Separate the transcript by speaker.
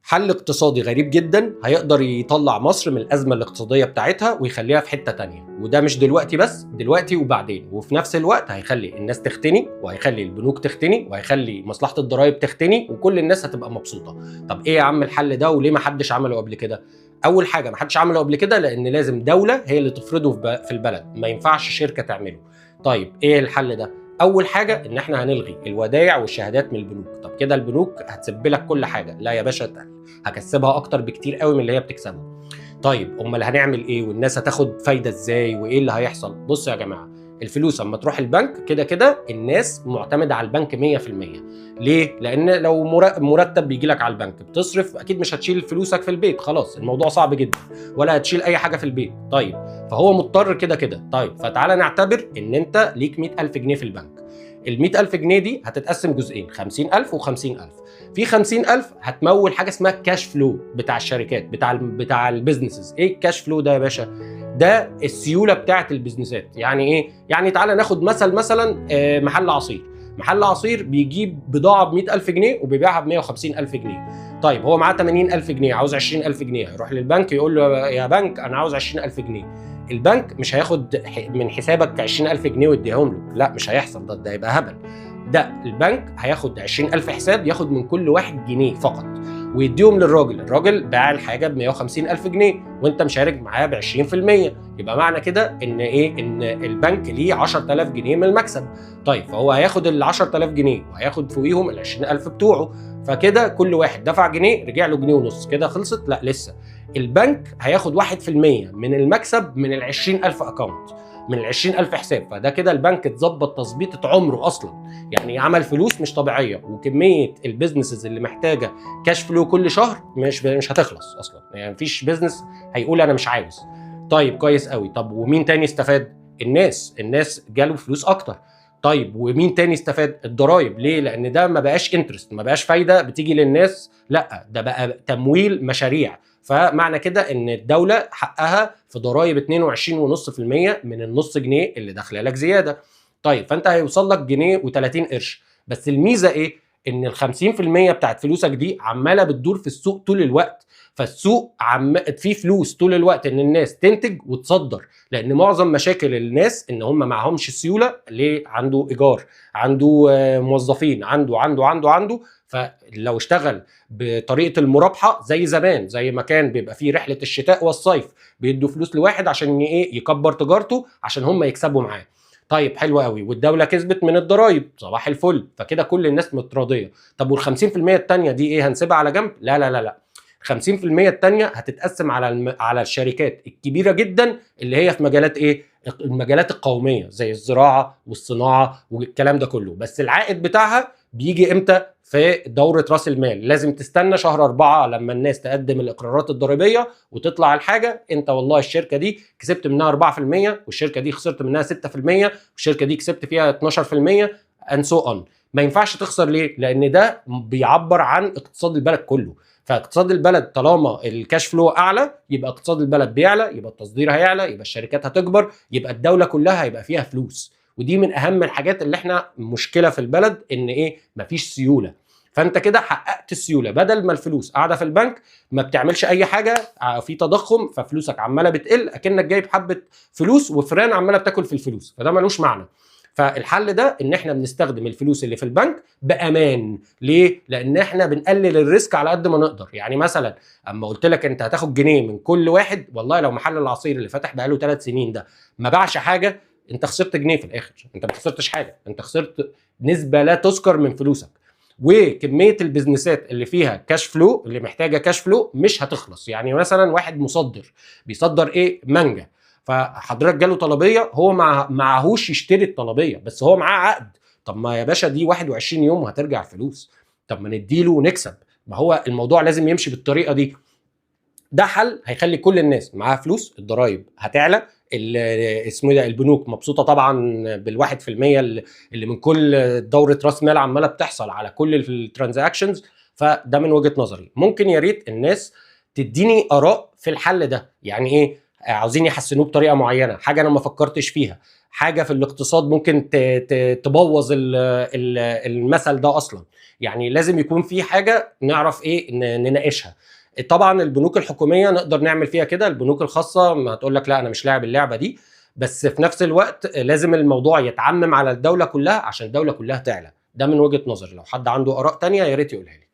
Speaker 1: حل اقتصادي غريب جدا هيقدر يطلع مصر من الأزمة الاقتصادية بتاعتها ويخليها في حتة تانية، وده مش دلوقتي بس، دلوقتي وبعدين، وفي نفس الوقت هيخلي الناس تختني وهيخلي البنوك تختني وهيخلي مصلحة الضرائب تختني وكل الناس هتبقى مبسوطة. طب ايه يا عم الحل ده وليه ما حدش عمله قبل كده؟ أول حاجة ما حدش عمله قبل كده لأن لازم دولة هي اللي تفرضه في البلد، ما ينفعش شركة تعمله. طيب ايه الحل ده؟ اول حاجه ان احنا هنلغي الودائع والشهادات من البنوك. طب كده البنوك هتسب لك كل حاجه، لا يا باشا، هكسبها اكتر بكتير قوي من اللي هي بتكسبه. طيب امال هنعمل ايه والناس هتاخد فايده ازاي وايه اللي هيحصل؟ بصوا يا جماعه، الفلوس اما تروح البنك كده كده الناس معتمده على البنك 100%. ليه؟ لان لو مرتب بيجي لك على البنك بتصرف، اكيد مش هتشيل فلوسك في البيت، خلاص الموضوع صعب جدا، ولا هتشيل اي حاجه في البيت. طيب فهو مضطر كده كده. طيب فتعالى نعتبر ان انت ليك 100,000 جنيه في البنك. ال 100,000 جنيه دي هتتقسم جزئين، 50,000 و50,000. في 50,000 هتمول حاجه اسمها كاش فلو بتاع الشركات، بتاع البيزنسز. ايه الكاش فلو ده يا باشا؟ ده السيوله بتاعه البيزنسات. يعني ايه؟ يعني تعالى ناخد مثلا محل عصير. محل عصير بيجيب بضاعه ب 100,000 جنيه وبيبيعها ب 150,000 جنيه. طيب هو معاه 80,000 جنيه، عاوز 20,000 جنيه، يروح للبنك يقول له يا بنك انا عاوز 20,000 جنيه. البنك مش هياخد من حسابك 20,000 جنيه ويديهم له، لا مش هيحصل، ده يبقى هبل. ده البنك هياخد 20,000 حساب، ياخد من كل واحد جنيه فقط ويديهم للراجل. الراجل باع الحاجه ب 150,000 جنيه وانت مشارك معاه ب 20%. يبقى معنى كده ان ايه؟ ان البنك ليه 10,000 جنيه من المكسب. طيب فهو هياخد ال 10,000 جنيه وهياخد فوقيهم ال 20,000 بتوعه، فكده كل واحد دفع جنيه رجع له جنيه ونص. كده خلصت؟ لا لسه. البنك هياخد 1% من المكسب من ال 20,000 اكونت، من ال 20,000 حساب. فده كده البنك اتظبط تظبيطه عمره اصلا، يعني عمل فلوس مش طبيعيه. وكميه البيزنسز اللي محتاجه كاش فلو كل شهر مش هتخلص اصلا، يعني مفيش بيزنس هيقول انا مش عاوز. طيب كويس قوي. طب ومين تاني استفاد؟ الناس جاله فلوس اكتر. طيب ومين تاني استفاد؟ الضرايب. ليه؟ لان ده ما بقاش انترست، ما بقاش فايده بتيجي للناس، لا ده بقى تمويل مشاريع. فمعنى كده ان الدوله حقها في ضرايب 22.5% من النص جنيه اللي داخله لك زياده. طيب فانت هيوصل لك جنيه و30 قرش. بس الميزه ايه؟ ان ال 50% بتاعت فلوسك دي عماله بتدور في السوق طول الوقت. فالسوق فيه فلوس طول الوقت ان الناس تنتج وتصدر، لان معظم مشاكل الناس ان هم معهمش سيوله. ليه؟ عنده ايجار، عنده موظفين، عنده. فلو اشتغل بطريقه المرابحه زي زمان، زي ما كان بيبقى فيه رحله الشتاء والصيف، بيدوا فلوس لواحد عشان ايه؟ يكبر تجارته عشان هم يكسبوا معاه. طيب حلو قوي، والدوله كسبت من الضرايب، صباح الفل، فكده كل الناس متراضيه. طب وال 50% الثانيه دي ايه؟ هنسيبها على جنب؟ لا لا لا لا. 50% الثانيه هتتقسم على الشركات الكبيره جدا اللي هي في مجالات ايه؟ المجالات القوميه زي الزراعه والصناعه والكلام ده كله. بس العائد بتاعها بيجي امتى؟ في دورة راس المال. لازم تستنى شهر 4 لما الناس تقدم الإقرارات الضريبية وتطلع الحاجة، انت والله الشركة دي كسبت منها 4% والشركة دي خسرت منها 6% والشركة دي كسبت فيها 12% and so on. ما ينفعش تخسر. ليه؟ لأن ده بيعبر عن اقتصاد البلد كله. فاقتصاد البلد طالما الكاش فلو اعلى يبقى اقتصاد البلد بيعلى، يبقى التصدير هيعلى، يبقى الشركات هتكبر، يبقى الدولة كلها هيبقى فيها فلوس. ودي من اهم الحاجات اللي احنا مشكلة في البلد، ان ايه؟ مفيش سيولة. فانت كده حققت السيوله، بدل ما الفلوس قاعده في البنك ما بتعملش اي حاجه، في تضخم ففلوسك عماله بتقل، اكنك جايب حبه فلوس وفران عماله بتاكل في الفلوس، فده ملوش معنى. فالحل ده ان احنا بنستخدم الفلوس اللي في البنك بامان. ليه؟ لان احنا بنقلل الريسك على قد ما نقدر. يعني مثلا اما قلت لك انت هتاخد جنيه من كل واحد، والله لو محل العصير اللي فتح بقاله 3 سنين ده ما باعش حاجه، انت خسرت جنيه في الاخر. انت ما خسرتش حاجه، انت خسرت نسبه لا تذكر من فلوسك. وكميه البيزنسات اللي فيها كاش فلو، اللي محتاجه كاش فلو، مش هتخلص. يعني مثلا واحد مصدر بيصدر ايه؟ مانجا، فحضرتك جاله طلبيه، هو معهوش يشتري الطلبيه بس هو معاه عقد. طب ما يا باشا دي 21 يوم وهترجع الفلوس، طب ما نديله ونكسب. ما هو الموضوع لازم يمشي بالطريقه دي. ده حل هيخلي كل الناس معاها فلوس، الضرايب هتعلى، اسمه ده البنوك مبسوطه طبعا بالواحد في المية اللي من كل دوره راس مال عماله بتحصل على كل الترانزاكشنز. فده من وجهه نظري. ممكن يا ريت الناس تديني اراء في الحل ده. يعني ايه؟ عاوزين يحسنوه بطريقه معينه، حاجه انا ما فكرتش فيها، حاجه في الاقتصاد ممكن تبوظ المثل ده اصلا. يعني لازم يكون في حاجه نعرف ايه نناقشها. طبعا البنوك الحكوميه نقدر نعمل فيها كده، البنوك الخاصه ما تقول لك لا انا مش لاعب اللعبه دي، بس في نفس الوقت لازم الموضوع يتعمم على الدوله كلها عشان الدوله كلها تعلى. ده من وجهه نظري، لو حد عنده اراء تانية يا ريت يقولها لي.